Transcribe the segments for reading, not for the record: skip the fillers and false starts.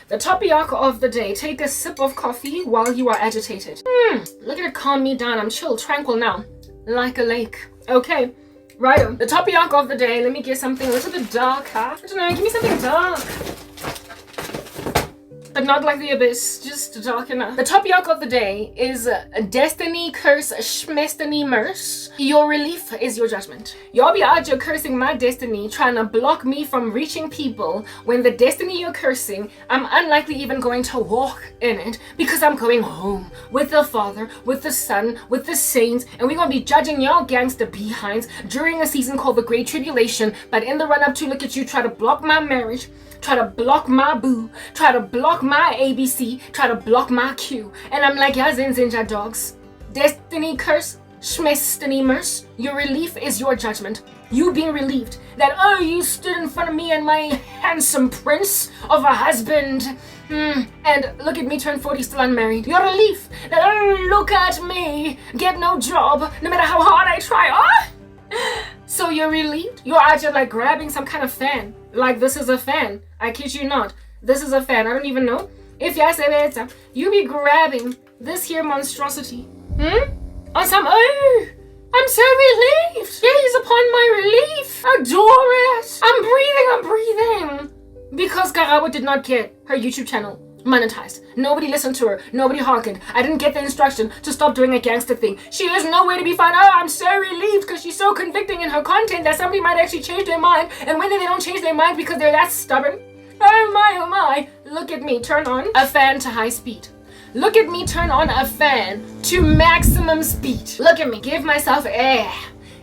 The topic of the day. Take a sip of coffee while you are agitated. Look at it calm me down. I'm chill, tranquil now. Like a lake. Okay. Right. The topic of the day. Let me get something a little bit darker. I don't know. Give me something dark. But not like the abyss, just dark enough. The topic of the day is destiny curse schmestiny merce. Your relief is your judgment. Y'all be out here cursing my destiny, trying to block me from reaching people when the destiny you're cursing, I'm unlikely even going to walk in it because I'm going home with the Father, with the Son, with the saints, and we're gonna be judging y'all gangster behinds during a season called the Great Tribulation. But in the run-up to, look at you, try to block my marriage, try to block my boo, try to block my ABC, try to block my Q. And I'm like, yeah, zinja dogs. Destiny curse, schmestiny merce. Your relief is your judgment. You being relieved that, oh, you stood in front of me and my handsome prince of a husband. And look at me, turn 40, still unmarried. Your relief that, oh, look at me, get no job, no matter how hard I try. Oh! So you're relieved? You're out here like grabbing some kind of fan. Like this is a fan. I kid you not. This is a fan. I don't even know. If you say better, you be grabbing this here monstrosity. On some, oh, I'm so relieved. Gaze upon my relief. Adore it. I'm breathing. Because Karabo did not get her YouTube channel monetized. Nobody listened to her. Nobody hearkened. I didn't get the instruction to stop doing a gangster thing. She is nowhere to be found. Oh, I'm so relieved because she's so convicting in her content that somebody might actually change their mind. And when they don't change their mind because they're that stubborn. Oh my. Look at me turn on a fan to high speed. Look at me turn on a fan to maximum speed. Look at me give myself air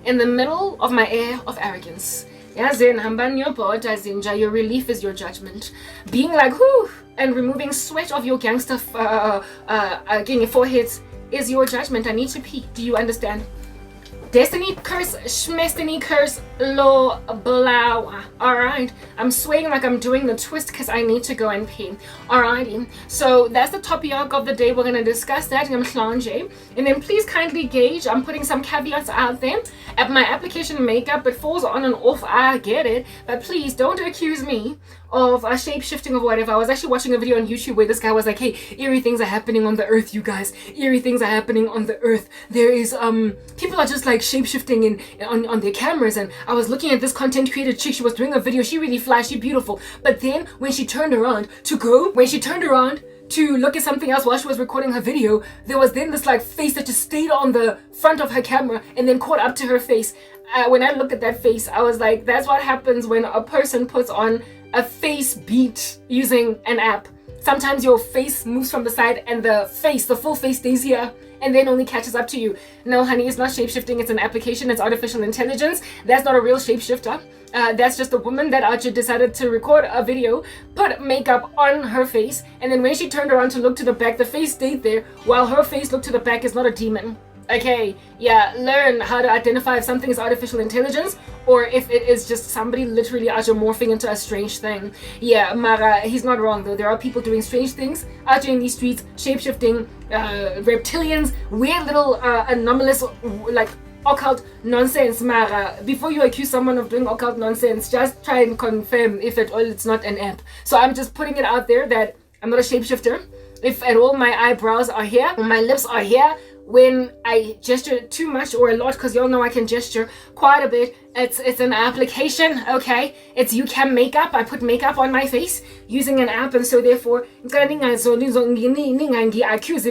in the middle of my air of arrogance. Your relief is your judgment. Being like, whoo, and removing sweat of your gangster getting your foreheads is your judgment. I need to pee. Do you understand? Destiny curse, schmestiny curse, lo blau. Alright, I'm swaying like I'm doing the twist because I need to go and pee. Alrighty, so that's the topic of the day. We're going to discuss that in Hlongwane. And then please kindly gauge, I'm putting some caveats out there. At my application makeup, it falls on and off, I get it. But please don't accuse me of a shape-shifting or whatever. I was actually watching a video on YouTube where this guy was like, hey, eerie things are happening on the earth, you guys. Eerie things are happening on the earth. There is, people are just like shape-shifting on their cameras. And I was looking at this content creator chick. She was doing a video. She really flashy, beautiful. But then when she turned around to look at something else while she was recording her video, there was then this like face that just stayed on the front of her camera and then caught up to her face. When I looked at that face, I was like, that's what happens when a person puts on a face beat using an app. Sometimes your face moves from the side and the full face stays here and then only catches up to you. No, honey, it's not shape-shifting. It's an application. It's artificial intelligence. That's not a real shapeshifter. That's just a woman that actually decided to record a video, put makeup on her face, and then when she turned around to look to the back, the face stayed there while her face looked to the back. Is not a demon. Okay, yeah, learn how to identify if something is artificial intelligence or if it is just somebody literally out here morphing into a strange thing. Yeah, Mara, he's not wrong though. There are people doing strange things out here in these streets, shape-shifting, reptilians, weird little anomalous, like occult nonsense. Mara, before you accuse someone of doing occult nonsense, just try and confirm if at all it's not an app. So I'm just putting it out there that I'm not a shapeshifter. If at all my eyebrows are here, my lips are here, when I gesture too much or a lot, because y'all know I can gesture quite a bit, it's an application, okay? It's YouCam makeup. I put makeup on my face using an app, and so therefore accusing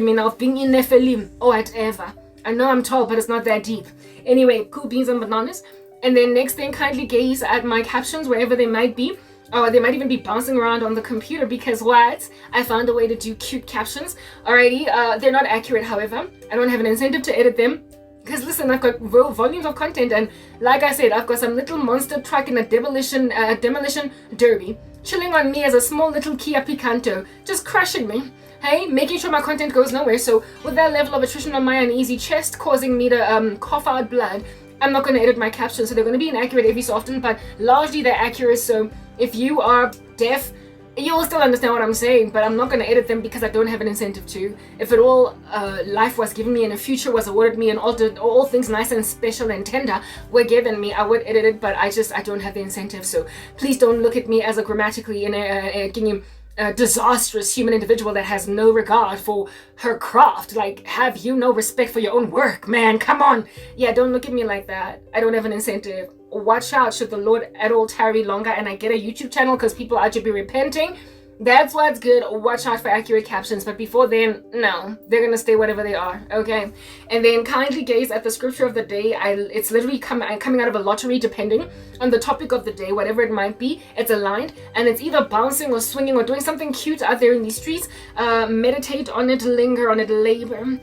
me now of being in Nephilim or whatever. I know I'm tall, but it's not that deep. Anyway, cool beans and bananas. And then next thing, kindly gaze at my captions wherever they might be. Oh, they might even be bouncing around on the computer because what? I found a way to do cute captions. Alrighty, they're not accurate, however. I don't have an incentive to edit them. Because listen, I've got volumes of content, and like I said, I've got some little monster truck in a demolition derby chilling on me as a small little Kia Picanto, just crushing me. Hey, making sure my content goes nowhere. So with that level of attrition on my uneasy chest causing me to cough out blood, I'm not going to edit my captions, so they're going to be inaccurate every so often, but largely they're accurate. So if you are deaf, you'll still understand what I'm saying, but I'm not going to edit them because I don't have an incentive to. If at all life was given me and the future was awarded me and all things nice and special and tender were given me, I would edit it, but I don't have the incentive. So please don't look at me as a grammatically a disastrous human individual that has no regard for her craft. Like, have you no respect for your own work, man? Come on. Yeah, don't look at me like that. I don't have an incentive. Watch out should the Lord at all tarry longer and I get a YouTube channel because people out here be repenting. That's what's good. Watch out for accurate captions. But before then, no, they're gonna stay whatever they are. Okay. And then kindly gaze at the scripture of the day. It's literally coming out of a lottery, depending on the topic of the day, whatever it might be. It's aligned and it's either bouncing or swinging or doing something cute out there in these streets. Meditate on it, linger on it, labor.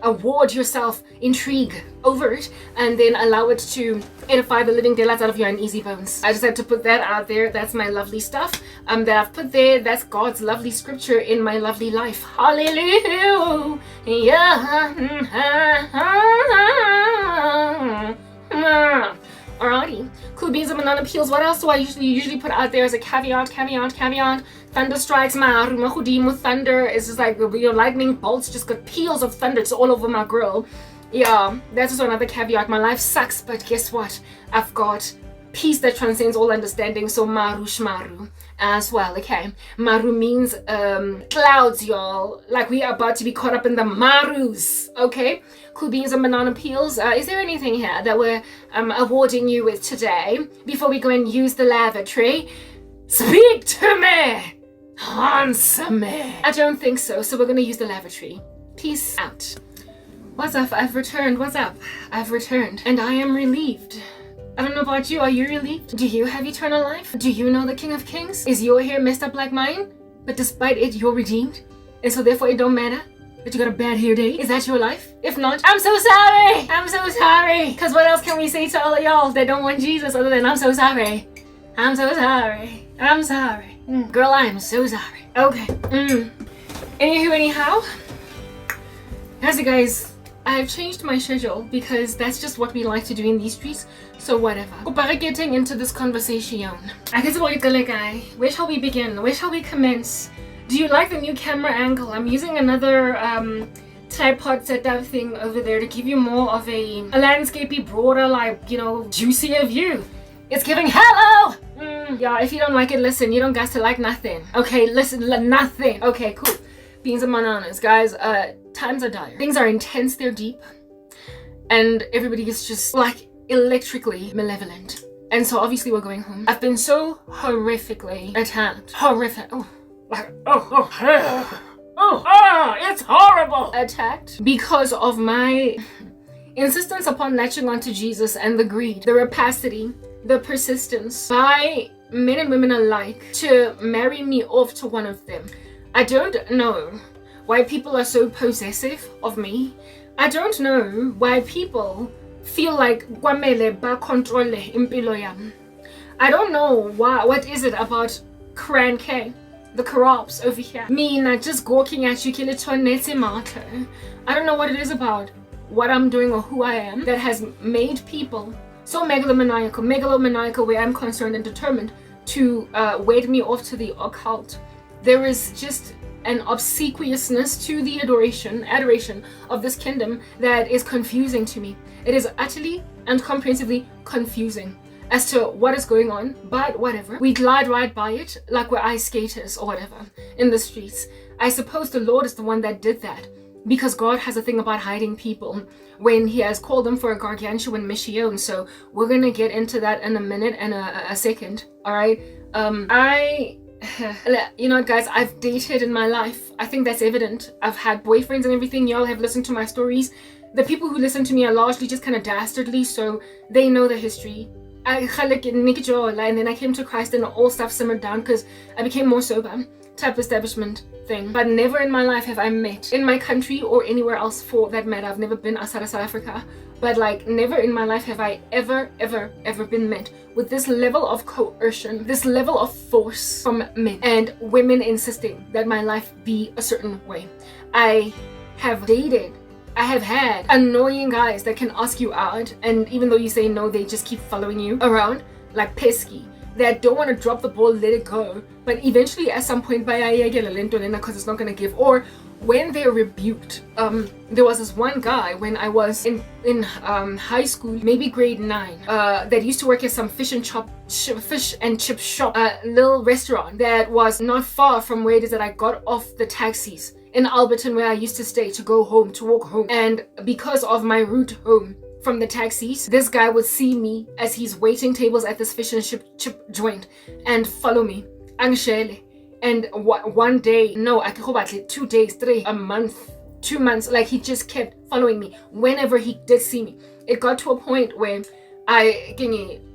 Award yourself intrigue over it, and then allow it to edify the living daylights out of your uneasy bones. I just had to put that out there. That's my lovely stuff that I've put there. That's God's lovely scripture in my lovely life. Hallelujah. Alrighty, cool beans and banana peels. What else do I usually put out there as a caveat? Thunder strikes, thunder is just like, lightning bolts, just got peels of thunder. It's all over my grill. Yeah, that's just another caveat. My life sucks, but guess what? I've got peace that transcends all understanding. So maru shmaru as well. Okay, maru means clouds, y'all. Like we are about to be caught up in the marus. Okay, cool beans and banana peels. Is there anything here that we're awarding you with today before we go and use the lavatory? Speak to me, answer me. I don't think so. So we're gonna use the lavatory. Peace out. What's up? I've returned. What's up? I've returned. And I am relieved. I don't know about you. Are you relieved? Do you have eternal life? Do you know the King of Kings? Is your hair messed up like mine? But despite it, you're redeemed? And so therefore it don't matter that you got a bad hair day? Is that your life? If not, I'm so sorry. I'm so sorry. Because what else can we say to all of y'all that don't want Jesus other than I'm so sorry? I'm so sorry. I'm sorry. Girl, I am so sorry. Okay. Anywho, anyhow. How's it, guys? I've changed my schedule because that's just what we like to do in these streets, so whatever. But getting into this conversation, I guess where shall we begin? Where shall we commence? Do you like the new camera angle? I'm using another tripod setup thing over there to give you more of a landscapey, broader, like, juicier view. It's giving hello! Yeah, if you don't like it, listen, you don't got to like nothing. Okay, listen, nothing. Okay, cool. Beans and bananas, guys. Times are dire. Things are intense, they're deep. And everybody is just like electrically malevolent. And so obviously we're going home. I've been so horrifically attacked. Horrific. It's horrible. Attacked because of my insistence upon latching onto Jesus and the greed, the rapacity, the persistence by men and women alike to marry me off to one of them. I don't know why people are so possessive of me. I don't know why people feel like kwamele ba control impilo yam. I don't know why. What is it about Cran K, the corrupts over here? Me not just gawking at you, I don't know what it is about what I'm doing or who I am that has made people so megalomaniacal where I'm concerned and determined to wade me off to the occult. There is just an obsequiousness to the adoration of this kingdom that is confusing to me. It is utterly and comprehensively confusing as to what is going on, but whatever. We glide right by it like we're ice skaters or whatever in the streets. I suppose the Lord is the one that did that because God has a thing about hiding people when he has called them for a gargantuan mission. So we're gonna get into that in a minute and a second. All right. You know what, guys, I've dated in my life. I think that's evident. I've had boyfriends and everything. Y'all have listened to my stories. The people who listen to me are largely just kind of dastardly, so they know the history. And then I came to Christ and all stuff simmered down because I became more sober type establishment thing. But never in my life have I met in my country or anywhere else for that matter. I've never been outside of South Africa, but like never in my life have I ever been met with this level of coercion, this level of force from men and women insisting that my life be a certain way. I have dated, I have had annoying guys that can ask you out, and even though you say no, they just keep following you around like pesky, that don't want to drop the ball, let it go, but eventually at some point because it's not going to give, or when they're rebuked. There was this one guy when I was in high school, maybe grade 9, that used to work at some fish and chip shop, little restaurant that was not far from where it is that I got off the taxis in Alberton, where I used to stay to go home, to walk home. And because of my route home from the taxis, this guy would see me as he's waiting tables at this fish and chip joint and follow me. Angshele. And one day, no, I could 2 days, 3, a month, 2 months, like he just kept following me whenever he did see me. It got to a point where I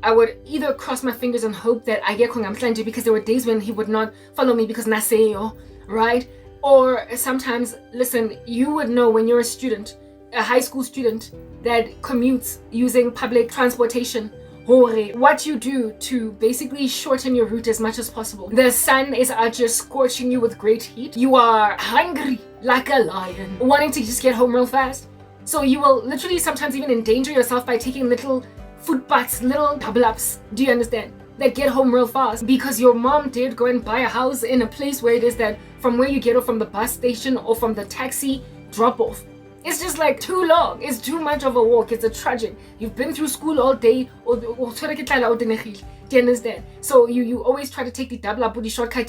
would either cross my fingers and hope that I get kongamhlanje, because there were days when he would not follow me because naseyo, right? Or sometimes, listen, you would know when you're a student, a high school student that commutes using public transportation, what you do to basically shorten your route as much as possible. The sun is out just scorching you with great heat. You are hungry like a lion, wanting to just get home real fast. So you will literally sometimes even endanger yourself by taking little footpaths, little double-ups, do you understand? That get home real fast, because your mom did go and buy a house in a place where it is that from where you get off from the bus station or from the taxi drop-off, it's just like too long. It's too much of a walk. It's a trudging. You've been through school all day. Do you understand? So you always try to take the double up, the shortcut.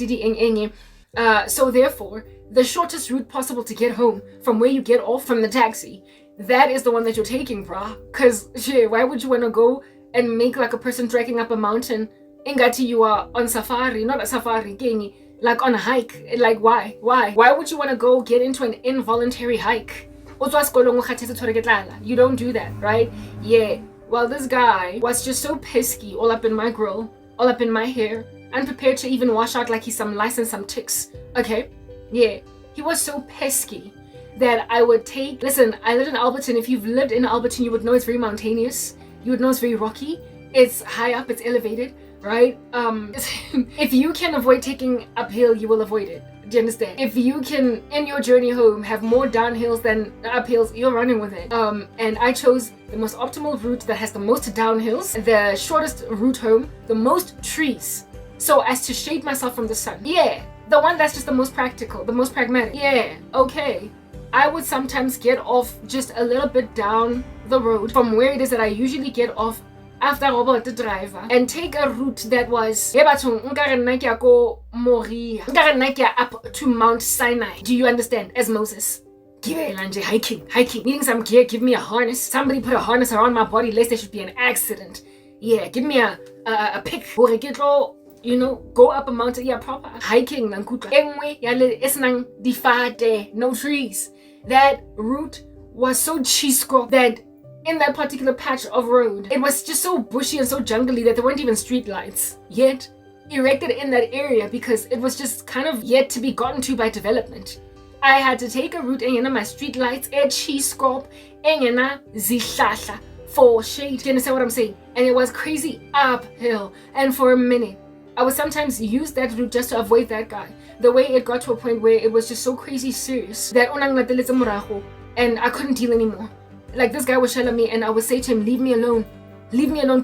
So therefore, the shortest route possible to get home from where you get off from the taxi, that is the one that you're taking, brah. Because why would you want to go and make like a person trekking up a mountain? Ingati, you are on safari, not a safari, like on a hike. Like why? Why would you want to go get into an involuntary hike? You don't do that, right? Yeah. Well, this guy was just so pesky, all up in my grill, all up in my hair, unprepared to even wash out like he's some lice and some ticks. Okay? Yeah. He was so pesky that I would take... Listen, I lived in Alberton. If you've lived in Alberton, you would know it's very mountainous. You would know it's very rocky. It's high up. It's elevated, right? If you can avoid taking uphill, you will avoid it. Do you understand? If you can, in your journey home, have more downhills than uphills, you're running with it. And I chose the most optimal route that has the most downhills, the shortest route home, the most trees, so as to shade myself from the sun. Yeah, the one that's just the most practical, the most pragmatic. Yeah, okay. I would sometimes get off just a little bit down the road from where it is that I usually get off after Robert the driver, and take a route that was up to Mount Sinai. Do you understand? As Moses. Hiking. Needing some gear, give me a harness. Somebody put a harness around my body lest there should be an accident. Yeah, give me a pick. You know, go up a mountain. Yeah, proper hiking. No trees. That route was so chisco that in that particular patch of road, it was just so bushy and so jungly that there weren't even street lights yet erected in that area, because it was just kind of yet to be gotten to by development. I had to take a route and my street lights, chisco, zihlahla for shade. Do you understand what I'm saying? And it was crazy uphill. And for a minute, I would sometimes use that route just to avoid that guy. The way it got to a point where it was just so crazy serious that and I couldn't deal anymore. Like, this guy would shell at me and I would say to him, leave me alone. Leave me alone.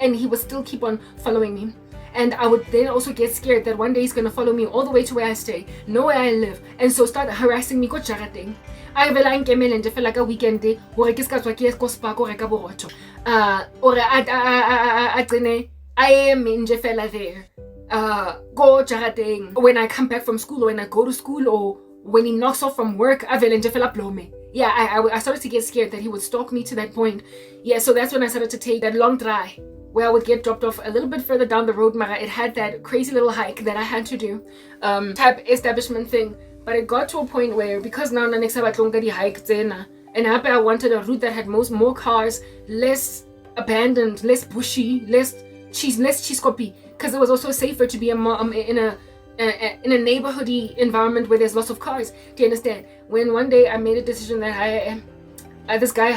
And he would still keep on following me. And I would then also get scared that one day he's going to follow me all the way to where I stay, know where I live, and so start harassing me. Go jarateng. I will nkemele nje fela ka weekend day hore ke ska tswa ke go spa go reka borotho. Or I am nje fela there. Go jarateng. When I come back from school, or when I go to school, or when he knocks off from work, I will nje fela blow me. Yeah, I started to get scared that he would stalk me to that point. Yeah, so that's when I started to take that long drive, where I would get dropped off a little bit further down the road. Mara, it had that crazy little hike that I had to do, type establishment thing. But it got to a point where, because now the next hike, and I wanted a route that had more cars, less abandoned, less bushy, less cheese copy, because it was also safer to be in a neighborhoody environment where there's lots of cars. Do you understand? When one day I made a decision that this guy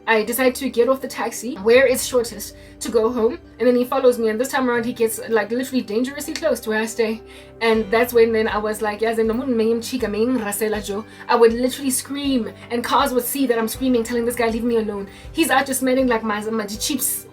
I decided to get off the taxi where it's shortest to go home, and then he follows me, and this time around he gets like literally dangerously close to where I stay. And that's when then I was like, I would literally scream, and cars would see that I'm screaming, telling this guy, leave me alone. He's out just smelling like my chips.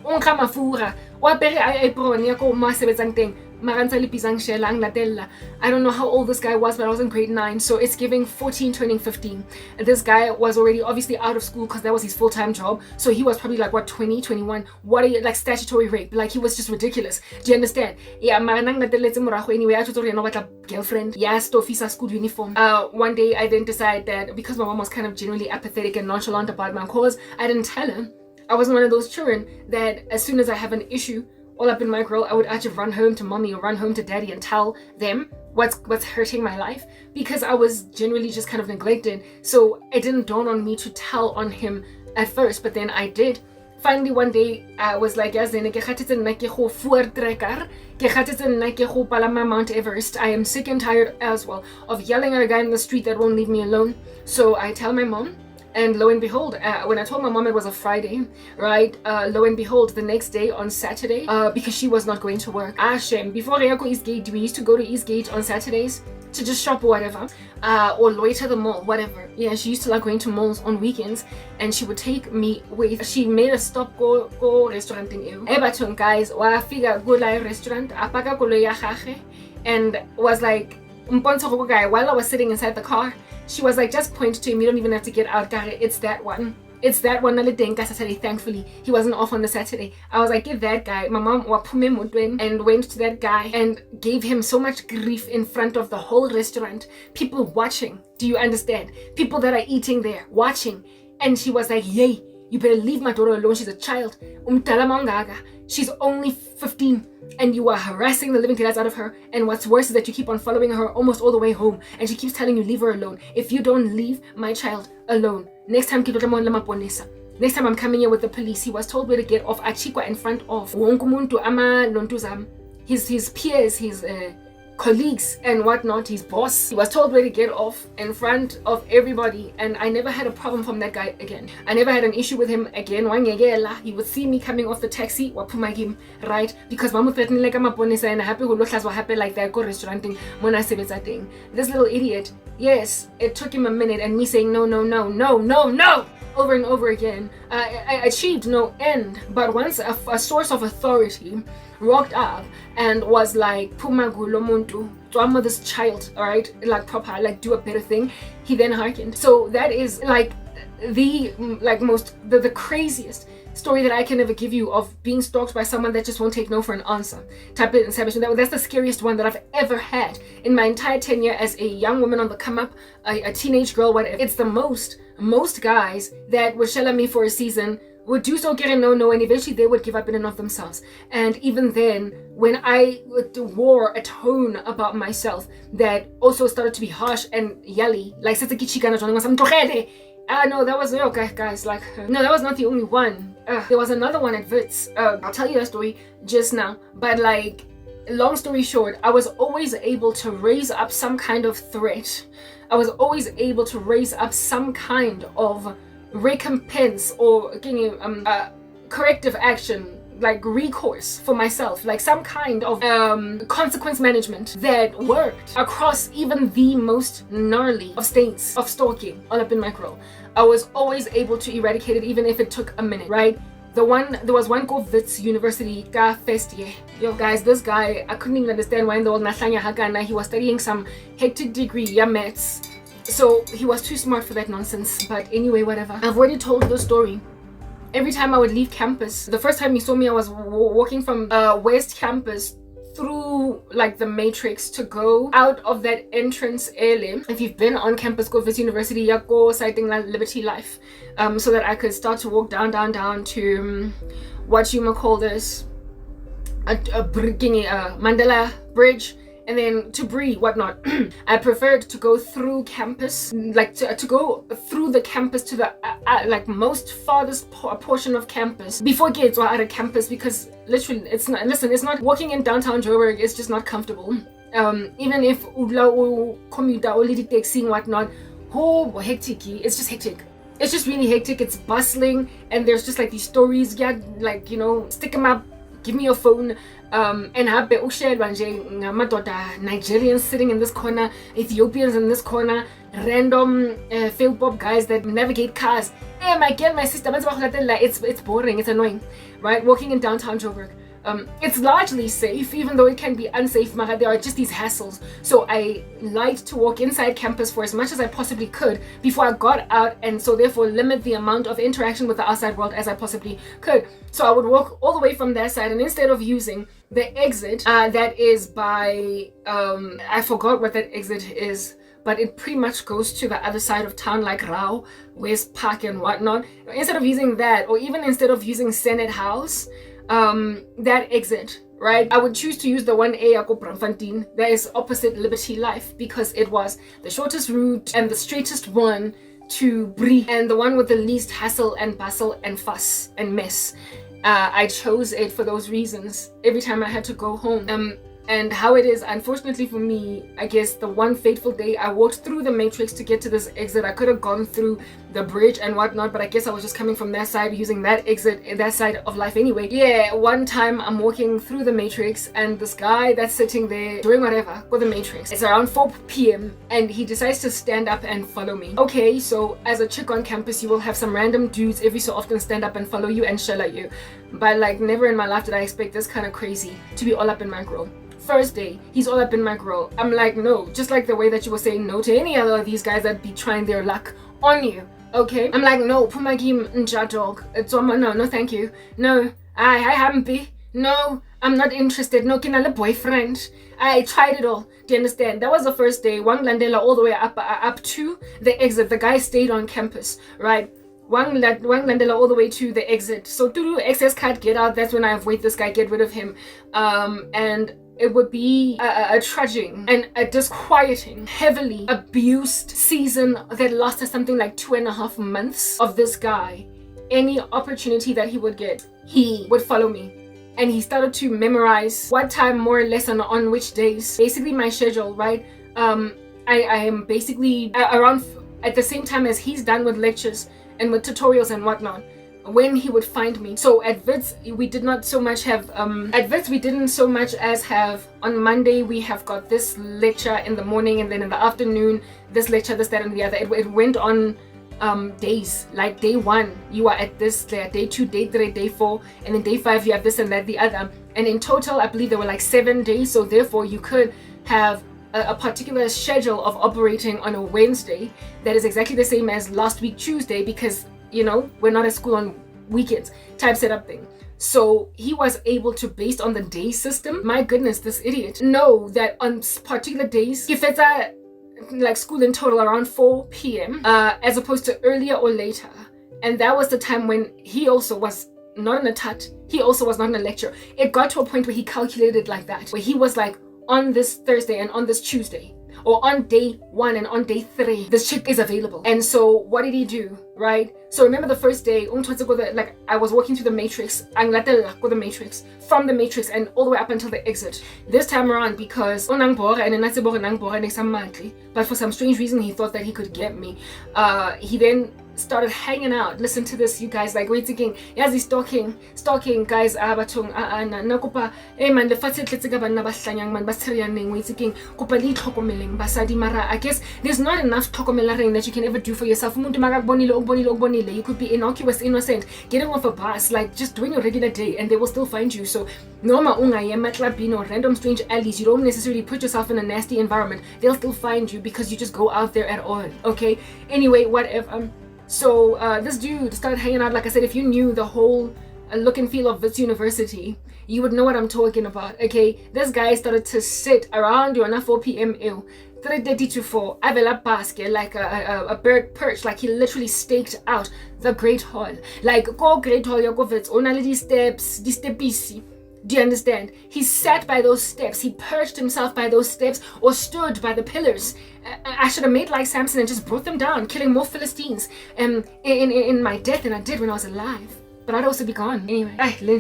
I don't know how old this guy was, but I was in grade 9, so it's giving 14 turning 15. This guy was already obviously out of school because that was his full-time job, so he was probably like what, 20, 21. What are you, like statutory rape? Like he was just ridiculous. Do you understand? Yeah, anyway, I told her girlfriend. Yeah, stofisa school uniform. One day I then decided that because my mom was kind of generally apathetic and nonchalant about my cause, I didn't tell her. I wasn't one of those children that as soon as I have an issue all up in my grill, I would actually run home to mommy or run home to daddy and tell them what's hurting my life, because I was generally just kind of neglected. So it didn't dawn on me to tell on him at first, but then I did. Finally one day I was like, Mount Everest. I am sick and tired as well of yelling at a guy in the street that won't leave me alone. So I tell my mom, and lo and behold, when I told my mom it was a Friday, right? Lo and behold, the next day on Saturday, because she was not going to work. Before I go Eastgate, we used to go to Eastgate on Saturdays to just shop or whatever, or loiter the mall, whatever. Yeah, she used to like going to malls on weekends, and she would take me with. She made a stop go restaurant in Everton, guys. Wa figure go like restaurant, apaka kolo ya gage, and was like, guy, while I was sitting inside the car, she was like, just point to him, you don't even have to get out, Gary. It's that one. It's that one. Saturday. Thankfully, he wasn't off on the Saturday. I was like, give that guy. My mom and went to that guy and gave him so much grief in front of the whole restaurant. People watching. Do you understand? People that are eating there watching. And she was like, yay, you better leave my daughter alone. She's a child. She's only 15. And you are harassing the living daylights out of her. And what's worse is that you keep on following her almost all the way home. And she keeps telling you, leave her alone. If you don't leave my child alone, next time I'm coming here with the police. He was told where to get off Achikwa in front of his peers, his colleagues and whatnot, his boss. He was told where to get off in front of everybody, and I never had a problem from that guy again. I never had an issue with him again. He would see me coming off the taxi, right? Because mamu threatened like I'm a bonisa and happy who looks happy like that go restauranting when I say it's a thing. This little idiot, yes, it took him a minute and me saying no over and over again. I achieved no end, but once a source of authority walked up and was like, Pumagulo muntu, to this child, all right, like proper, like do a better thing, he then hearkened. So that is like the craziest story that I can ever give you of being stalked by someone that just won't take no for an answer. Type it in Spanish. That's the scariest one that I've ever had in my entire tenure as a young woman on the come up, a teenage girl, whatever. It's the most guys that would shell at me for a season would do so, get a no, and eventually they would give up in and of themselves. And even then, when I wore a tone about myself that also started to be harsh and yelly, like no, that was guys, like no, that was not the only one. There was another one at Wits. I'll tell you that story just now, but like, long story short, I was always able to raise up some kind of threat. I was always able to raise up some kind of recompense or corrective action, like recourse for myself, like some kind of consequence management that worked across even the most gnarly of stains of stalking all up in my grill. I was always able to eradicate it, even if it took a minute, right? There was one go Wits University ka first year. Yo guys, this guy, I couldn't even understand why in the world Nahlanya Hagana, he was studying some hectic degree, yeah, maths. So he was too smart for that nonsense. But anyway, whatever. I've already told the story. Every time I would leave campus, the first time you saw me, I was walking from West Campus through like the Matrix to go out of that entrance early. If you've been on campus, go visit University, go citing like Liberty Life, so that I could start to walk down to what you might call this, Mandela Bridge. And then to Bree, whatnot. I preferred to go through campus, like to go through the campus to the like most farthest portion of campus before gates or out of campus, because literally it's not walking in downtown Joburg, it's just not comfortable. Even if commute or taxi and whatnot, hectic, it's just hectic. It's just really hectic. It's bustling, and there's just like these stories, yeah, like, you know, stick them up, give me your phone. And Nigerians sitting in this corner, Ethiopians in this corner, random failed pop guys that navigate cars. Hey, my girl, my sister, it's boring, it's annoying, right? Walking in downtown Joburg, It's largely safe, even though it can be unsafe. There are just these hassles. So I liked to walk inside campus for as much as I possibly could before I got out, and so therefore limit the amount of interaction with the outside world as I possibly could. So I would walk all the way from that side, and instead of using the exit that is by, I forgot what that exit is, but it pretty much goes to the other side of town, like Rao, West Park and whatnot. Instead of using that, or even instead of using Senate House, that exit, right, I would choose to use the 1A Yako Bramfontein that is opposite Liberty Life, because it was the shortest route and the straightest one to Brie, and the one with the least hassle and bustle and fuss and mess. I chose it for those reasons every time I had to go home. And how it is, unfortunately for me, I guess the one fateful day I walked through the matrix to get to this exit. I could have gone through the bridge and whatnot, but I guess I was just coming from that side, using that exit, that side of life anyway. Yeah, one time I'm walking through the matrix, and this guy that's sitting there doing whatever with the matrix, it's around 4 p.m. and he decides to stand up and follow me. Okay, so as a chick on campus, you will have some random dudes every so often stand up and follow you and shell at you, but like never in my life did I expect this kind of crazy to be all up in my grill. First day, he's all up in my grill. I'm like, no, just like the way that you were saying no to any other of these guys that be trying their luck on you, okay? I'm like, no, Pumagim Nja dog. No, thank you. No, I haven't be. No, I'm not interested. No, kinala boyfriend. I tried it all. Do you understand? That was the first day. Wang Landela all the way up to the exit. The guy stayed on campus, right? Wang Landela all the way to the exit. So to excess card, get out. That's when I avoid this guy, get rid of him. And it would be a trudging and a disquieting, heavily abused season that lasted something like 2.5 months of this guy. Any opportunity that he would get, he would follow me. And he started to memorize what time more or less on which days. Basically my schedule, right? I am basically around at the same time as he's done with lectures and with tutorials and whatnot, when he would find me. So at Wits, we did not so much have, at Wits we didn't so much as have, on Monday we have got this lecture in the morning, and then in the afternoon, this lecture, this, that, and the other. It went on days, like day 1, you are at this, day 2, day 3, day 4, and then day 5, you have this and that, the other. And in total, I believe there were like 7 days, so therefore you could have a particular schedule of operating on a Wednesday that is exactly the same as last week Tuesday, because you know, we're not at school on weekends type setup thing. So he was able to, based on the day system, my goodness, this idiot, know that on particular days, if it's like school in total around 4 p.m. As opposed to earlier or later. And that was the time when he also was not in a tut, he also was not in a lecture. It got to a point where he calculated like that, where he was like, on this Thursday and on this Tuesday, or on day 1 and on day 3, this chick is available. And so what did he do, right? So remember the first day, like I was walking through the matrix, the matrix, from the matrix and all the way up until the exit. This time around, because but for some strange reason he thought that he could get me, he then started hanging out. Listen to this, you guys, like wait thinking, yazi stalking guys, abatung nakopa man lefatshe tletse ka banna ba hlanyang man ba tshereyaneng, wait thinking kopa le tlhokomeleng basadi. Mara I guess there's not enough tlhokomelareng that you can ever do for yourself. Umuntu makakubonile, you could be innocuous, innocent, getting off a bus, like just doing your regular day, and they will still find you. So noma ungayema clubbing or random strange alleys, you don't necessarily put yourself in a nasty environment. They'll still find you because you just go out there at all. Okay, anyway, whatever. So this dude started hanging out. Like I said, if you knew the whole look and feel of this university, you would know what I'm talking about. Okay, this guy started to sit around you on a 4 p.m. 3:30 to 4, avela basket like a bird perch. Like he literally staked out the Great Hall. Like go Great Hall, you go vets only these steps, these stepisi. Do you understand? He sat by those steps. He perched himself by those steps, or stood by the pillars. I should have made like Samson and just brought them down, killing more Philistines in my death than I did when I was alive. But I'd also be gone anyway. He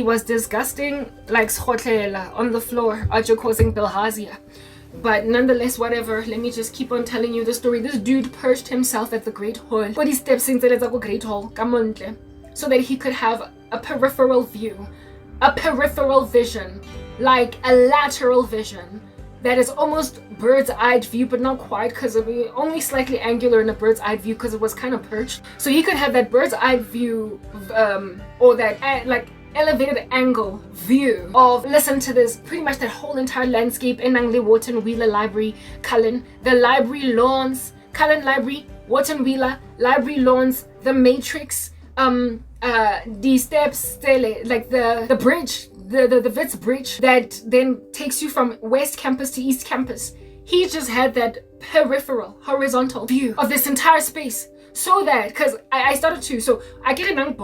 was disgusting, like on the floor, causing bilharzia. But nonetheless, whatever, let me just keep on telling you the story. This dude perched himself at the Great Hall. But he steps into the Great Hall, so that he could have a peripheral view, a peripheral vision, like a lateral vision, that is almost bird's-eyed view, but not quite, because it was only slightly angular in a bird's-eye view because it was kind of perched. So he could have that bird's-eye view, or that like elevated angle view of, listen to this, pretty much that whole entire landscape in Nangle Wharton Wheeler Library, Cullen, the library lawns, Cullen Library, Wharton Wheeler, library lawns, the Matrix, the steps, like the bridge, the Wits Bridge that then takes you from West Campus to East Campus. He just had that peripheral, horizontal view of this entire space. So that, because I started to, so I get a nang,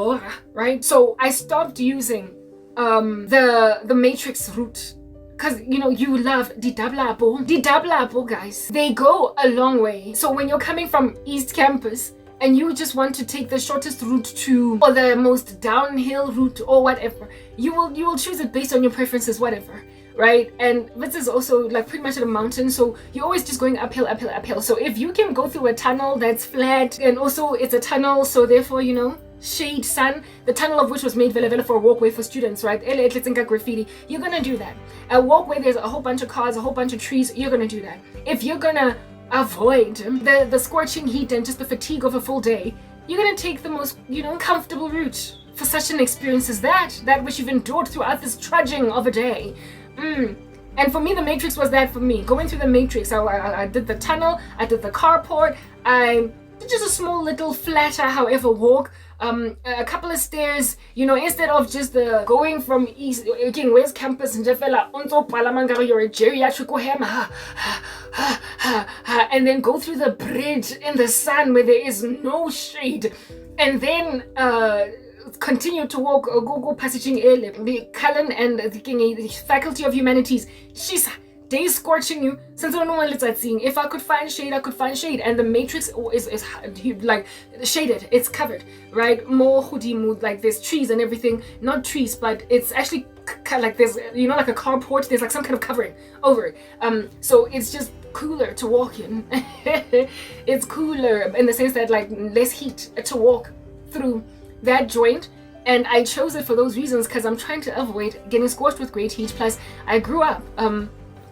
right? So I stopped using the Matrix route. Because, you know, you love the double guys. They go a long way. So when you're coming from East Campus, and you just want to take the shortest route to, or the most downhill route or whatever, you will choose it based on your preferences, whatever, right? And this is also like pretty much at a mountain, so you're always just going uphill. So if you can go through a tunnel that's flat, and also it's a tunnel, so therefore, you know, shade, sun, the tunnel of which was made vela for a walkway for students, right? Graffiti, you're gonna do that. A walkway, there's a whole bunch of cars, a whole bunch of trees, you're gonna do that. If you're gonna avoid the scorching heat and just the fatigue of a full day, you're gonna take the most, you know, comfortable route for such an experience as that which you've endured throughout this trudging of a day. And for me, the Matrix was that for me. Going through the Matrix, I did the tunnel, I did the carport, I did just a small little flatter, however, walk, a couple of stairs, you know, instead of just the going from East, again, West Campus, and you're a geriatric and then go through the bridge in the sun where there is no shade, and then continue to walk, go passaging the Cullen and the Faculty of Humanities. She's day scorching you. Since I don't know what it's seeing. If I could find shade, I could find shade. And the Matrix is like shaded. It's covered, right? More hoodie mood, like there's trees and everything. Not trees, but it's actually like there's, you know, like a carport. There's like some kind of covering over it. So it's just cooler to walk in. It's cooler in the sense that like less heat to walk through that joint. And I chose it for those reasons because I'm trying to avoid getting scorched with great heat. Plus, I grew up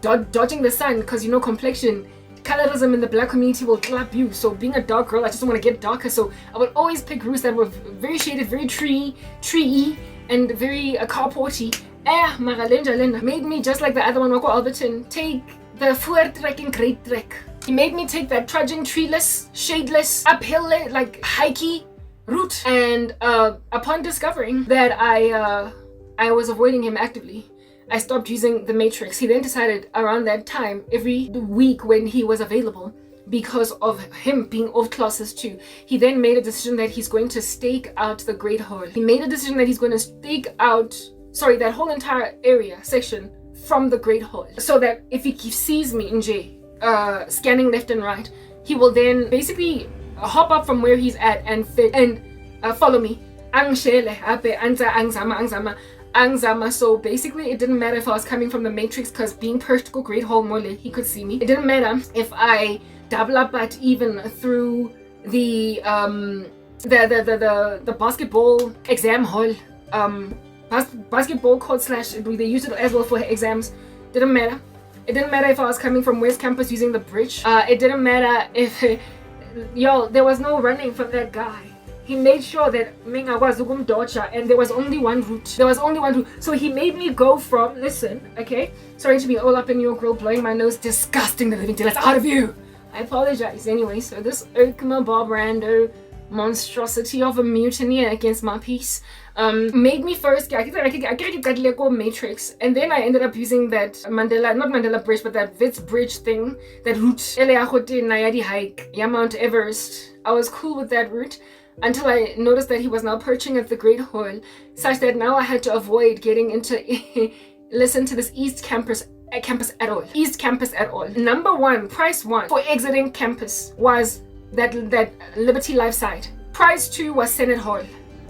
dodging the sun because, you know, complexion, colorism in the black community will clap you. So being a dark girl, I just don't want to get darker. So I would always pick routes that were very shaded, very tree-y, and very carporty. Maralenja made me, just like the other one, Wako Alberton, take the Voortrek and Great Trek. He made me take that trudging, treeless, shadeless, uphill, like hikey route. And upon discovering that I was avoiding him actively, I stopped using the Matrix. He then decided around that time, every week when he was available, because of him being off classes too, he then made a decision that he's going to stake out the Great Hall. He made a decision that he's going to stake out, that whole entire section from the Great Hall. So that if he sees me in J, scanning left and right, he will then basically hop up from where he's at and follow me. So basically it didn't matter if I was coming from the Matrix, because being perched to go Great Hall Mole, he could see me. It didn't matter if I double up at even through the basketball exam hall, basketball court / they used it as well for exams. Didn't matter. It didn't matter if I was coming from West Campus using the bridge. It didn't matter if there was no running from that guy. He made sure that Minga was Dodger, and there was only one route. So he made me go from, listen, okay? Sorry to be all up in your grill, blowing my nose, disgusting the living daylights out of you. I apologize. Anyway, so this Urkma Bob Rando monstrosity of a mutiny against my peace made me first I get Matrix, and then I ended up using that not Mandela Bridge, but that Wits Bridge thing, that route hike, Mount Everest. I was cool with that route until I noticed that he was now perching at the Great Hall, such that now I had to avoid getting into listen to this East Campus at all. Number one, price one for exiting campus was that Liberty Life site. Price 2 was Senate Hall.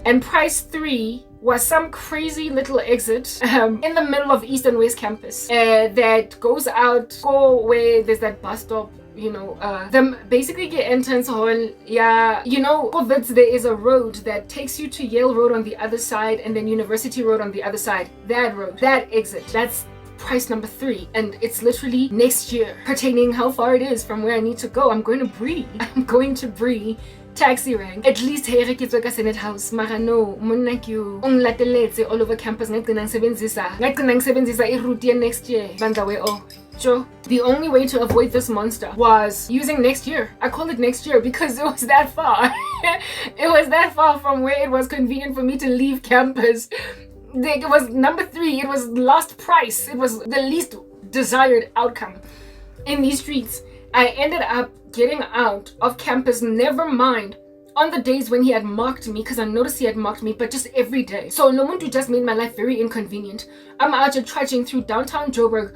And price 3 was some crazy little exit in the middle of East and West Campus that goes where there's that bus stop, you know, basically get entrance hall. Yeah, you know, there is a road that takes you to Yale Road on the other side and then University Road on the other side. That road, that exit, that's price number 3, and it's literally next year, pertaining how far it is from where I need to go. I'm going to Bree taxi rank. At least here ke tswe ka Senate House. Mara no, monna ke o nglateletse all over campus ngagcina ngisebenzisa iroute next year. Banda we oh. Joe, the only way to avoid this monster was using next year. I call it next year because it was that far. It was that far from where it was convenient for me to leave campus. It was number 3. It was last price. It was the least desired outcome in these streets. I ended up getting out of campus, never mind on the days when he had marked me, because I noticed he had marked me, but just every day. So Lomuntu just made my life very inconvenient. I'm out here trudging through downtown Joburg,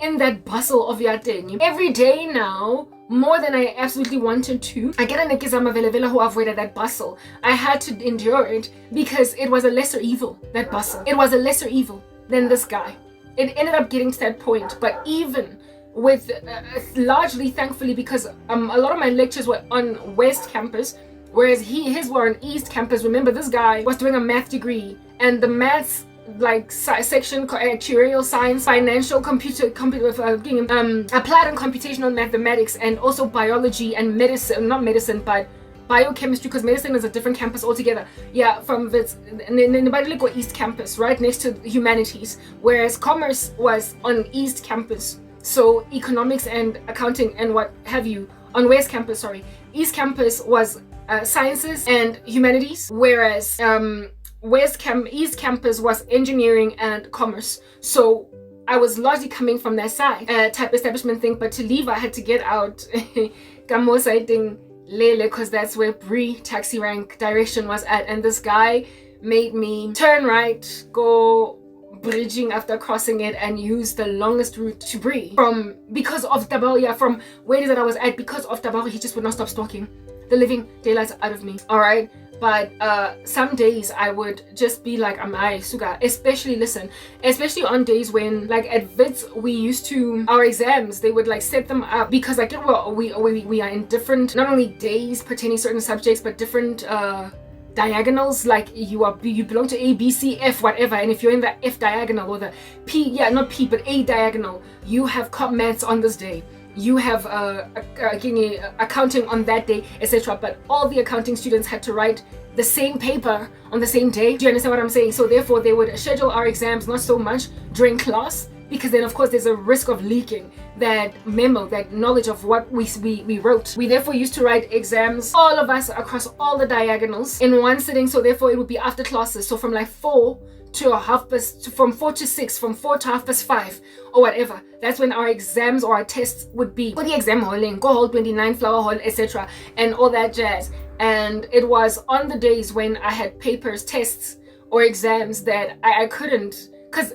in that bustle of Yateng. Every day now, more than I absolutely wanted to. I get a nekizama velavela who avoided that bustle. I had to endure it because it was a lesser evil, that bustle. It was a lesser evil than this guy. It ended up getting to that point, but even with largely thankfully, because a lot of my lectures were on West Campus, whereas his were on East Campus. Remember, this guy was doing a math degree, and the maths like section, actuarial science, financial, computer applied and computational mathematics, and also biology and medicine, not medicine but biochemistry, because medicine is a different campus altogether. Yeah, from this in East Campus, right next to humanities, whereas commerce was on East Campus. So economics and accounting and what have you on West Campus. Sorry, East Campus was sciences and humanities, whereas East Campus was engineering and commerce. So I was largely coming from that side type establishment thing, but to leave I had to get out because that's where Bree taxi rank direction was at, and this guy made me turn right, go bridging after crossing it, and use the longest route to Bree because of Tabao. From where it is that I was at, because of Tabao, he just would not stop stalking the living daylights out of me. All right. But some days I would just be like, am I suga? Especially on days when, like at Wits, we used to, our exams, they would like set them up because like we are in different, not only days pertaining certain subjects, but different diagonals. Like you belong to A, B, C, F, whatever. And if you're in the F diagonal or the P, yeah, not P, but A diagonal, you have comp maths on this day. You have accounting on that day, etc. But all the accounting students had to write the same paper on the same day. Do you understand what I'm saying? So therefore, they would schedule our exams not so much during class, because then of course there's a risk of leaking that memo, that knowledge of what we wrote. We therefore used to write exams, all of us across all the diagonals in one sitting. So therefore, it would be after classes. So from like 4 to 6, from 4 to 5:30 or whatever. That's when our exams or our tests would be. For the exam halling, go hall 29, flower hall, etc. and all that jazz. And it was on the days when I had papers, tests, or exams that I couldn't, because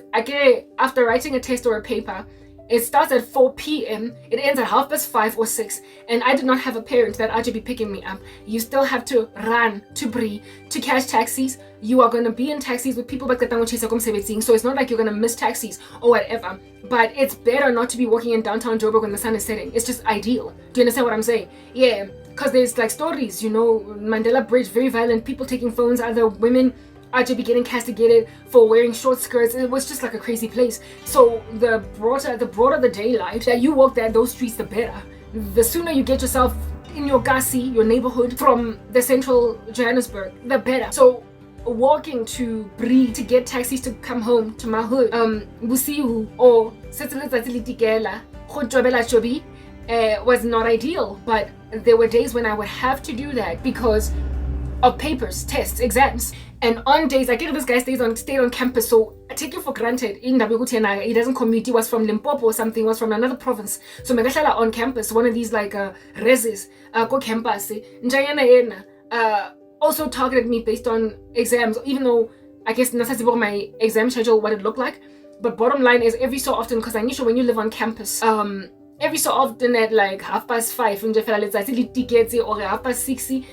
after writing a test or a paper, it starts at 4 p.m. It ends at 5:30 or 6, and I did not have a parent that ought to be picking me up. You still have to run to Bree to catch taxis. You are going to be in taxis with people back so it's not like you're going to miss taxis or whatever. But it's better not to be walking in downtown Joburg when the sun is setting. It's just ideal. Do you understand what I'm saying? Yeah, because there's like stories, Mandela Bridge, very violent, people taking phones, other women are to be getting castigated for wearing short skirts. It was just like a crazy place. So the broader the daylight that you walk those streets, the better. The sooner you get yourself in your Gasi, your neighborhood, from the central Johannesburg, the better. So walking to Bree to get taxis to come home to my hood, Busiu or was not ideal. But there were days when I would have to do that because of papers, tests, exams. And on days, I get this guy stayed on campus, so I take it for granted. He doesn't commute. He was from Limpopo or something, was from another province. So Megashala on campus, one of these like reses, go campus. Also targeted me based on exams, even though I guess my exam schedule, what it looked like. But bottom line is, every so often, because I knew when you live on campus, every so often at like 5:30, or 6:30,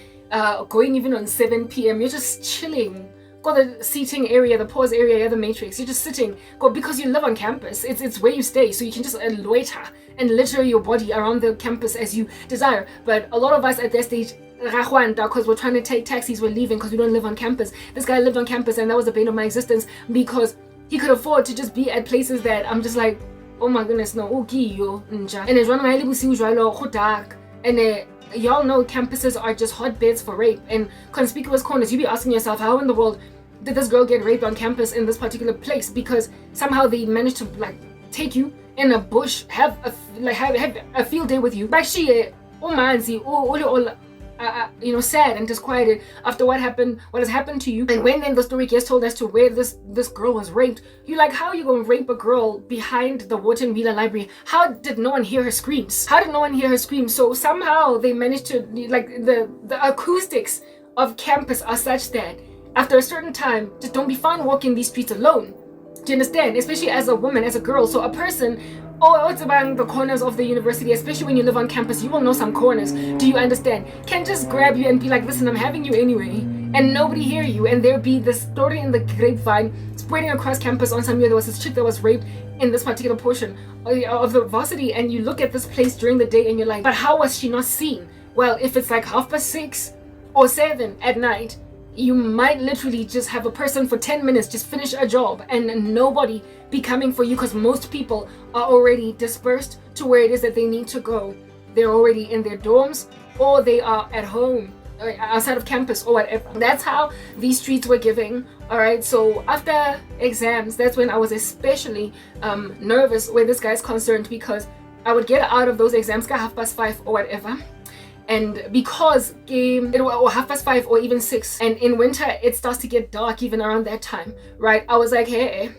going even on 7 p.m, you're just chilling. Got the seating area, the pause area, the matrix. You're just sitting. Because you live on campus. It's where you stay, so you can just loiter and litter your body around the campus as you desire. But a lot of us at that stage, because we're trying to take taxis, we're leaving because we don't live on campus. This guy lived on campus, and that was the bane of my existence, because he could afford to just be at places that I'm just like, oh my goodness, no, okay, yo, nja. And it's one of dark. And y'all know campuses are just hotbeds for rape and conspicuous corners. You be asking yourself, how in the world did this girl get raped on campus in this particular place? Because somehow they managed to like take you in a bush, have a field day with you. But she, sad and disquieted after what has happened to you. And when then the story gets told as to where this girl was raped, you're like, how are you going to rape a girl behind the Wharton Wheeler Library? How did no one hear her screams? How did no one hear her scream? So somehow they managed to, like, the acoustics of campus are such that after a certain time, just don't be found walking these streets alone. Do you understand? Especially as a woman, as a girl. So a person, it's about the corners of the university, especially when you live on campus, you will know some corners. Do you understand? Can't just grab you and be like, listen, I'm having you anyway, and nobody hear you, and there be this story in the grapevine spreading across campus on some year. There was this chick that was raped in this particular portion of the varsity, and you look at this place during the day and you're like, but how was she not seen? Well, if it's like 6:30 or 7 at night, you might literally just have a person for 10 minutes just finish a job and nobody be coming for you, because most people are already dispersed to where it is that they need to go. They're already in their dorms, or they are at home outside of campus or whatever. That's how these streets were giving. All right, so after exams, that's when I was especially nervous where this guy's concerned, because I would get out of those exams at 5:30 or whatever. And because it was 5:30 or even 6, and in winter it starts to get dark even around that time, right? I was like, hey,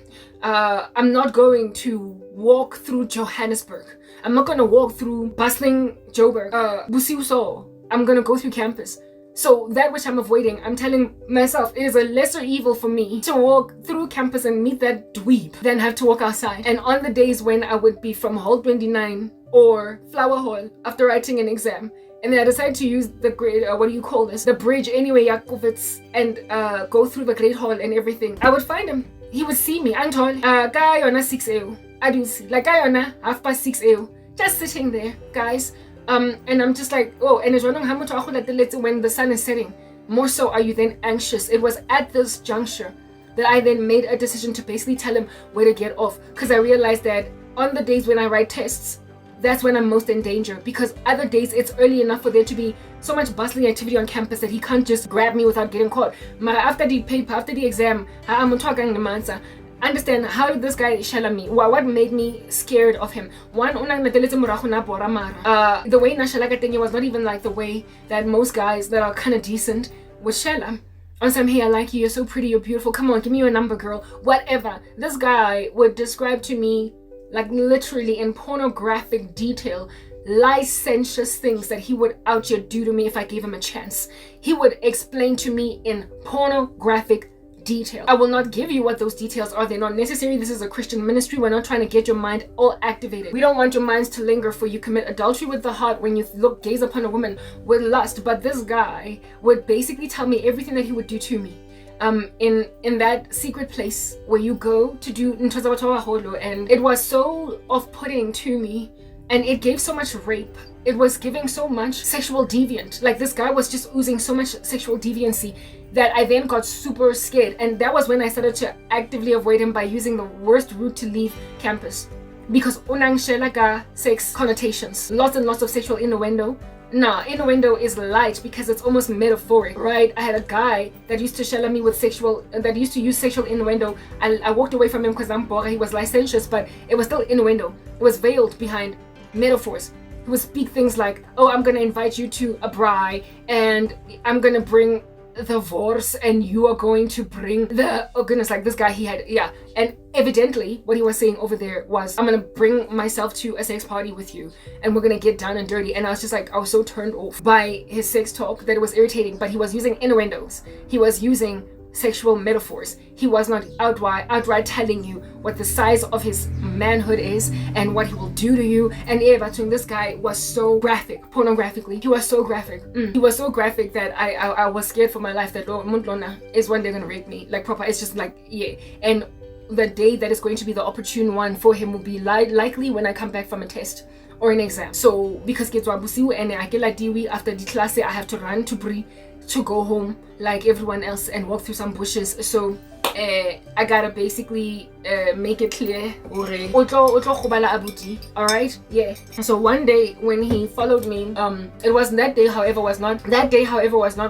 I'm not going to walk through Johannesburg. I'm not going to walk through bustling Joburg, Busiuso. I'm going to go through campus. So that which I'm avoiding, I'm telling myself, it is a lesser evil for me to walk through campus and meet that dweeb than have to walk outside. And on the days when I would be from Hall 29 or Flower Hall after writing an exam, and then I decided to use the grade, the bridge anyway, Yakovitz, and go through the Great Hall and everything, I would find him. He would see me, Antol, kaya yona 6 AU. I do see, like kaya yona 6:30 AU. Just sitting there, guys. And I'm just like, oh, and when the sun is setting, more so are you then anxious. It was at this juncture that I then made a decision to basically tell him where to get off, because I realized that on the days when I write tests, that's when I'm most in danger, because other days it's early enough for there to be so much bustling activity on campus that he can't just grab me without getting caught. But after the paper, after the exam, I'm talking the answer. Understand, how did this guy shella me? What made me scared of him? One, the way Nashalagatenye was not even like the way that most guys that are kind of decent would shella. On some, hey, I like you, you're so pretty, you're beautiful, come on, give me your number, girl, whatever. This guy would describe to me, like literally in pornographic detail, licentious things that he would out here do to me if I gave him a chance. He would explain to me in pornographic detail. I will not give you what those details are. They're not necessary. This is a Christian ministry. We're not trying to get your mind all activated. We don't want your minds to linger, for you commit adultery with the heart when you gaze upon a woman with lust. But this guy would basically tell me everything that he would do to me. In that secret place where you go to do Ntozawatowa, and it was so off-putting to me, and it gave so much rape. It was giving so much sexual deviant. Like, this guy was just oozing so much sexual deviancy that I then got super scared, and that was when I started to actively avoid him by using the worst route to leave campus, because unang sex connotations, lots and lots of sexual innuendo. Nah, innuendo is light because it's almost metaphoric, right? I had a guy that used to shell me with that used to use sexual innuendo. I walked away from him because he was licentious, but it was still innuendo. It was veiled behind metaphors. He would speak things like, oh, I'm gonna invite you to a braai, and I'm gonna bring the vorse, and you are going to bring the, oh goodness, like this guy, and evidently what he was saying over there was, I'm gonna bring myself to a sex party with you and we're gonna get down and dirty. And I was just like, I was so turned off by his sex talk that it was irritating. But he was using innuendos, he was using sexual metaphors. He was not outright telling you what the size of his manhood is and what he will do to you. And this guy was so graphic, pornographically. He was so graphic. He was so graphic that I was scared for my life that Muntlona is one day gonna rape me. Like proper, it's just like, yeah. And the day that is going to be the opportune one for him will be likely when I come back from a test or an exam. So because kids were busiu and I get like diwi after the class, I have to run to Bri to go home like everyone else and walk through some bushes. So I gotta basically make it clear. Alright? Yeah. So one day when he followed me, it was that day, however, was not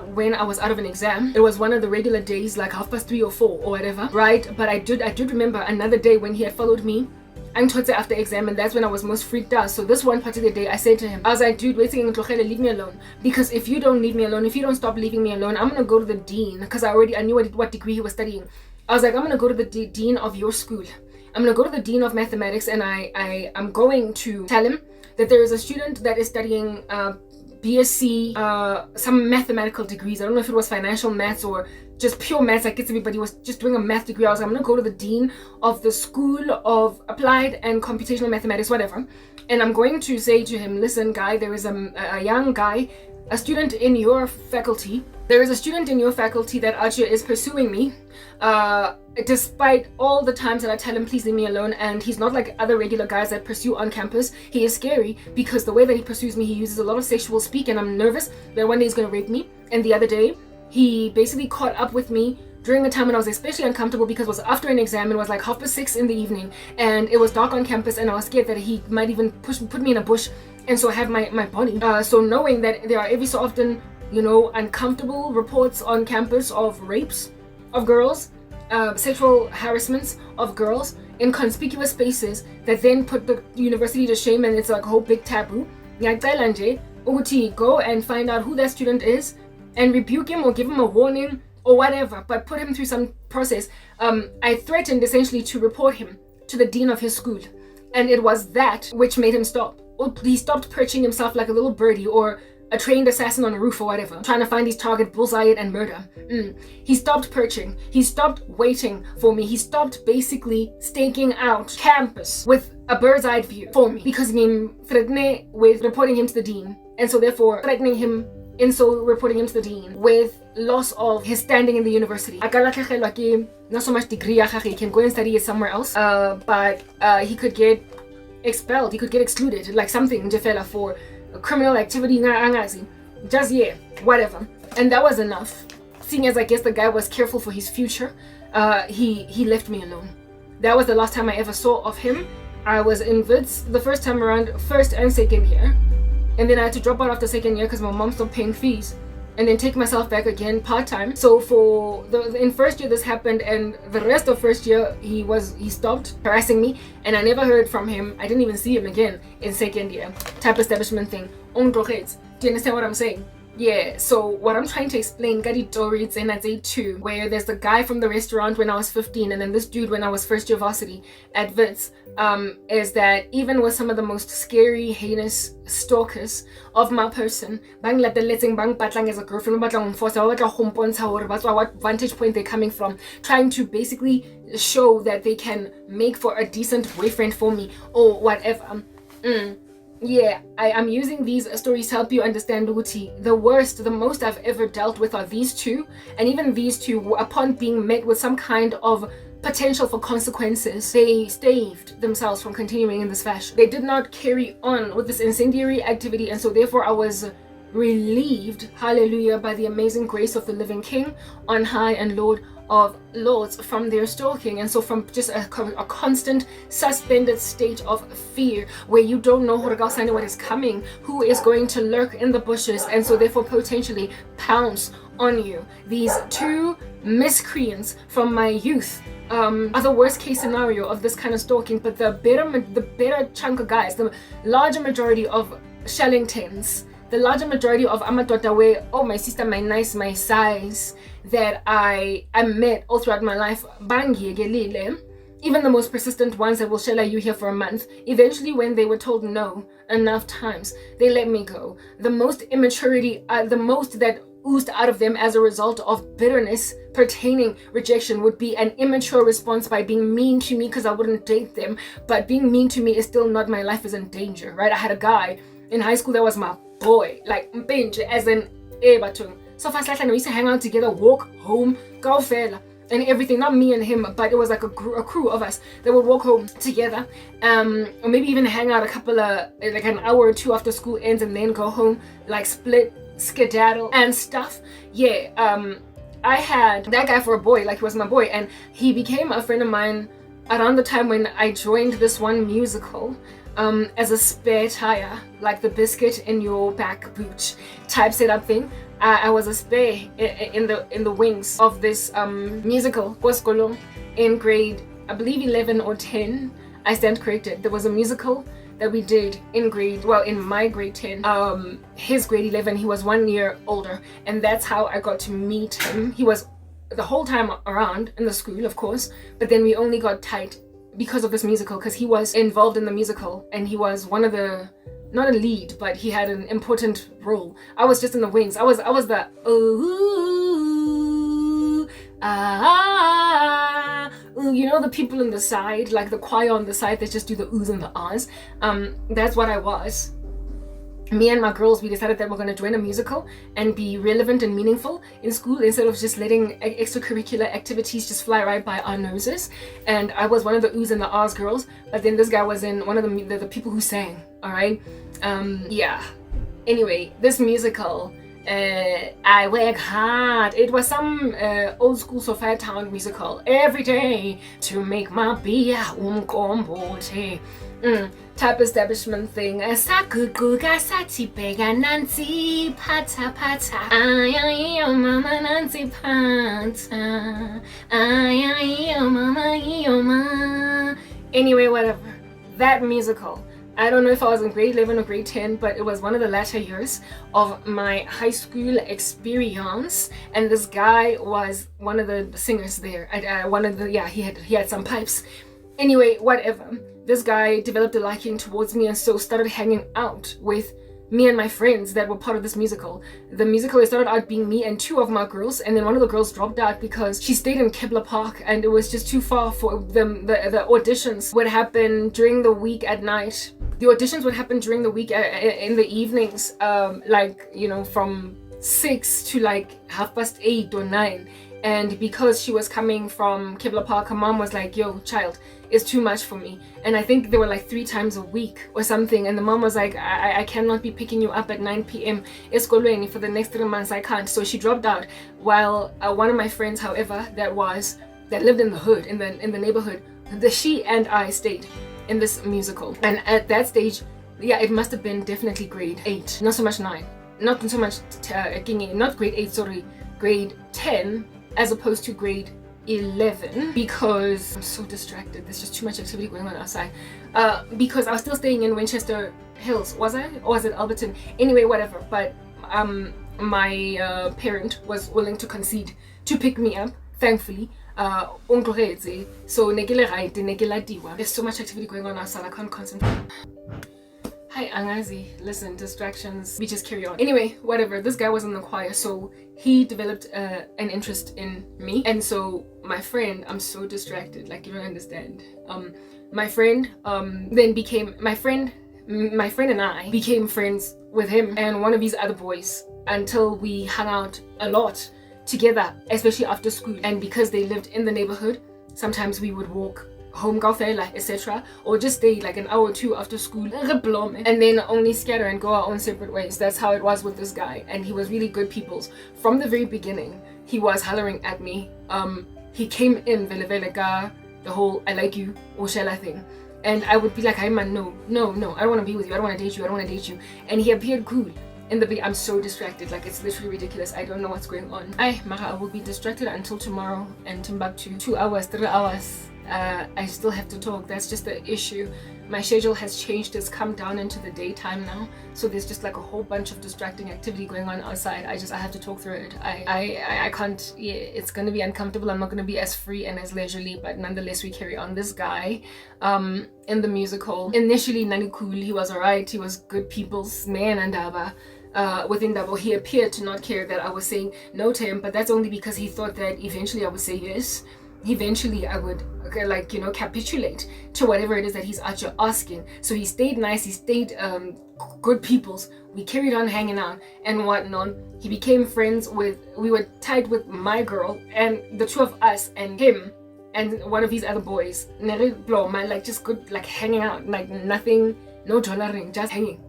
when I was out of an exam. It was one of the regular days, like 3:30 or 4 or whatever, right? But I did remember another day when he had followed me after exam, and that's when I was most freaked out. So this one particular day, I said to him, I was like, dude, leave me alone, because if you don't leave me alone, if you don't stop leaving me alone, I'm gonna go to the dean, because I knew what degree he was studying. I was like, I'm gonna go to the dean of your school. I'm gonna go to the dean of mathematics, and I'm going to tell him that there is a student that is studying BSc, some mathematical degrees. I don't know if it was financial maths or just pure maths. I guess everybody was just doing a math degree. I was like, I'm gonna go to the dean of the School of Applied and Computational Mathematics, whatever, and I'm going to say to him, listen, guy, there is a young guy, a student in your faculty. There is a student in your faculty that actually is pursuing me, despite all the times that I tell him, please leave me alone. And he's not like other regular guys that pursue on campus. He is scary because the way that he pursues me, he uses a lot of sexual speak, and I'm nervous that one day he's gonna rape me. And the other day, he basically caught up with me during a time when I was especially uncomfortable, because it was after an exam. It was like 6:30 in the evening, and it was dark on campus, and I was scared that he might even put me in a bush, and so have my body. So knowing that there are every so often, uncomfortable reports on campus of rapes of girls, sexual harassments of girls in conspicuous spaces that then put the university to shame, and it's like a whole big taboo. Go and find out who that student is and rebuke him or give him a warning or whatever, but put him through some process. I threatened essentially to report him to the dean of his school, and it was that which made him stop. He stopped perching himself like a little birdie or a trained assassin on a roof or whatever, trying to find his target, bullseye it, and murder. He stopped perching. He stopped waiting for me. He stopped basically staking out campus with a bird's eye view for me, because he threatened with reporting him to the dean, and so therefore threatening him in so reporting him to the dean with loss of his standing in the university. Not so much degree, he can go and study it somewhere else, but he could get expelled, he could get excluded, like something for criminal activity, just whatever. And that was enough. Seeing as I guess the guy was careful for his future, he left me alone. That was the last time I ever saw of him. I was in Wits the first time around, first and second year, and then I had to drop out after second year because my mom stopped paying fees, and then take myself back again part-time. So for in first year this happened, and the rest of first year he stopped harassing me, and I never heard from him. I didn't even see him again in second year. Type establishment thing. Do you understand what I'm saying? Yeah, so what I'm trying to explain, it's in at day 2, where there's the guy from the restaurant when I was 15, and then this dude when I was first year varsity at Wits, is that even with some of the most scary, heinous stalkers of my person, bang patlang as a girlfriend, what vantage point they're coming from, trying to basically show that they can make for a decent boyfriend for me or whatever. Yeah, I'm using these stories to help you understand Uti. The most I've ever dealt with are these two, and even these two, upon being met with some kind of potential for consequences, they staved themselves from continuing in this fashion. They did not carry on with this incendiary activity, and so therefore I was relieved, hallelujah, by the amazing grace of the living King on high and Lord of Lords from their stalking. And so from just a constant suspended state of fear, where you don't know what is coming, who is going to lurk in the bushes, and so therefore potentially pounce on you. These two miscreants from my youth are the worst case scenario of this kind of stalking. But the better chunk of guys, the larger majority of Shellingtons, the larger majority of Amatota, where, oh, my sister, my nice, my size, that I met all throughout my life, bangi gelile, even the most persistent ones that will shell you here for a month, eventually when they were told no enough times, they let me go. The most immaturity, the most that oozed out of them as a result of bitterness pertaining rejection would be an immature response by being mean to me because I wouldn't date them. But being mean to me is still not, my life is in danger, right? I had a guy in high school that was my boy, like mpinje, as in ebatung. So fast like we used to hang out together, walk home, go fella, and everything. Not me and him, but it was like a crew of us that would walk home together, or maybe even hang out a couple of, like an hour or two after school ends, and then go home, like split, skedaddle and stuff. Yeah, I had that guy for a boy, like he was my boy, and he became a friend of mine around the time when I joined this one musical as a spare tire, like the biscuit in your back boot type setup thing. I was a spare in the wings of this musical in grade, I believe 11 or 10. I stand corrected. There was a musical that we did in my grade 10, his grade 11. He was 1 year older, and that's how I got to meet him. He was the whole time around in the school, of course, but then we only got tight because of this musical, because he was involved in the musical and he was one of the, not a lead, but he had an important role. I was just in the wings. I was the ooh, ah, you know, the people on the side, like the choir on the side that just do the oohs and the ahs. That's what I was. Me and my girls, we decided that we're going to join a musical and be relevant and meaningful in school instead of just letting extracurricular activities just fly right by our noses. And I was one of the oohs and the ahs girls, but then this guy was in one of the people who sang. All right. Yeah. Anyway, this musical, I work hard. It was some old school Sophia Town musical. Every day to make my beer umkombote. Type establishment thing. Sakukuga satipega Nancy pata pata. Ay mama Nancy pata. Ay mama. Anyway, whatever. That musical. I don't know if I was in grade 11 or grade 10, but it was one of the latter years of my high school experience, and this guy was one of the singers there. He had some pipes. Anyway, whatever. This guy developed a liking towards me and so started hanging out with me and my friends that were part of this musical. The musical, it started out being me and two of my girls, and then one of the girls dropped out because she stayed in Kibla Park and it was just too far for them. The auditions would happen during the week at night. The auditions would happen during the week in the evenings, from 6 to like 8:30 or 9. And because she was coming from Kibla Park, her mom was like, yo, child, it's too much for me. And I think they were like 3 times a week or something. And the mom was like, I cannot be picking you up at 9 p.m. Eskolweni for the next 3 months. I can't. So she dropped out. While one of my friends, however, that lived in the hood, in the neighborhood, she and I stayed in this musical. And at that stage, yeah, it must have been definitely grade 8, not so much 9, not so much not grade 8, sorry, grade 10, as opposed to grade 11, because I'm so distracted. There's just too much activity going on outside. Because I was still staying in Winchester Hills, was I? Or was it Alberton? Anyway, whatever. But my parent was willing to concede to pick me up, thankfully. So there's so much activity going on outside, I can't concentrate. Hi Angazi, listen, distractions, we just carry on. Anyway, whatever, this guy was in the choir, so he developed an interest in me. And so my friend, I'm so distracted, like you don't understand. My friend and I became friends with him and one of these other boys until we hung out a lot together, especially after school. And because they lived in the neighborhood, sometimes we would walk home, etc., or just stay like an hour or two after school and then only scatter and go our own separate ways. That's how it was with this guy, and he was really good people's. From the very beginning, he was hollering at me. He came in the whole I like you or shall I thing, and I would be like, hey man, no, I don't want to be with you, I don't want to date you, and he appeared cool. I'm so distracted, like it's literally ridiculous. I don't know what's going on. I will be distracted until tomorrow and Timbuktu. 2 hours, 3 hours. I still have to talk. That's just the issue. My schedule has changed. It's come down into the daytime now, so there's just like a whole bunch of distracting activity going on outside. I have to talk through it. I can't. Yeah, it's gonna be uncomfortable. I'm not gonna be as free and as leisurely, but nonetheless we carry on. This guy in the musical, initially nani cool, he was alright, he was good people's man. And within Dabo, he appeared to not care that I was saying no to him, but that's only because he thought that eventually I would say yes. Eventually I would capitulate to whatever it is that he's actually asking. So he stayed nice, he stayed good people's. We carried on hanging out and whatnot. He became friends we were tied with my girl, and the two of us and him and one of his other boys, like just good, like hanging out, like nothing no dollar ring, just hanging.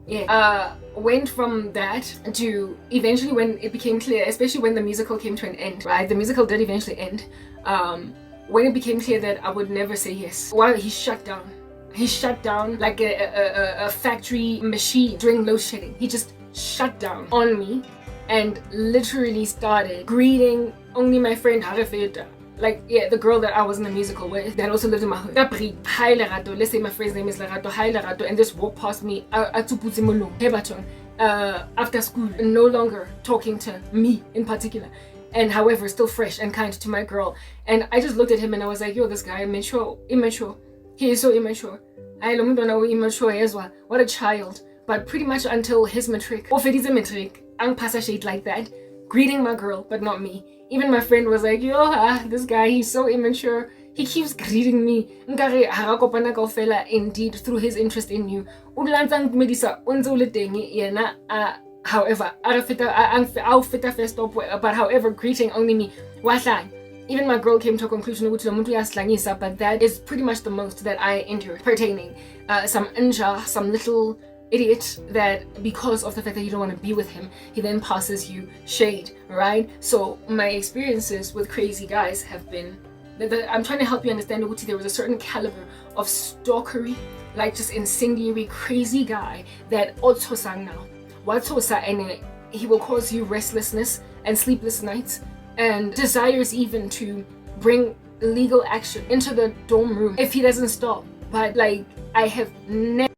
Went from that to eventually when it became clear, especially when the musical came to an end, right? The musical did eventually end. When it became clear that I would never say yes, well, he shut down. He shut down like a factory machine during load shedding. He just shut down on me and literally started greeting only my friend Harafeta. Like, the girl that I was in the musical with, that also lived in my hood. Hi Lerato, let's say my friend's name is Lerato, hi Lerato, and just walked past me after school, no longer talking to me in particular. And however, still fresh and kind to my girl. And I just looked at him and I was like, yo, this guy, immature. He is so immature. What a child. But pretty much until his matric, ang pasa shade like that, greeting my girl, but not me. Even my friend was like, yo, this guy, he's so immature. He keeps greeting me. Indeed, through his interest in you. However, but however, greeting only me. Even my girl came to a conclusion, but that is pretty much the most that I endured pertaining some little idiot that because of the fact that you don't want to be with him, he then passes you shade, right? So my experiences with crazy guys have been I'm trying to help you understand that there was a certain caliber of stalkery, like just incendiary crazy guy that otsosang now watsosa, and he will cause you restlessness and sleepless nights and desires even to bring legal action into the dorm room if he doesn't stop. But like, I have never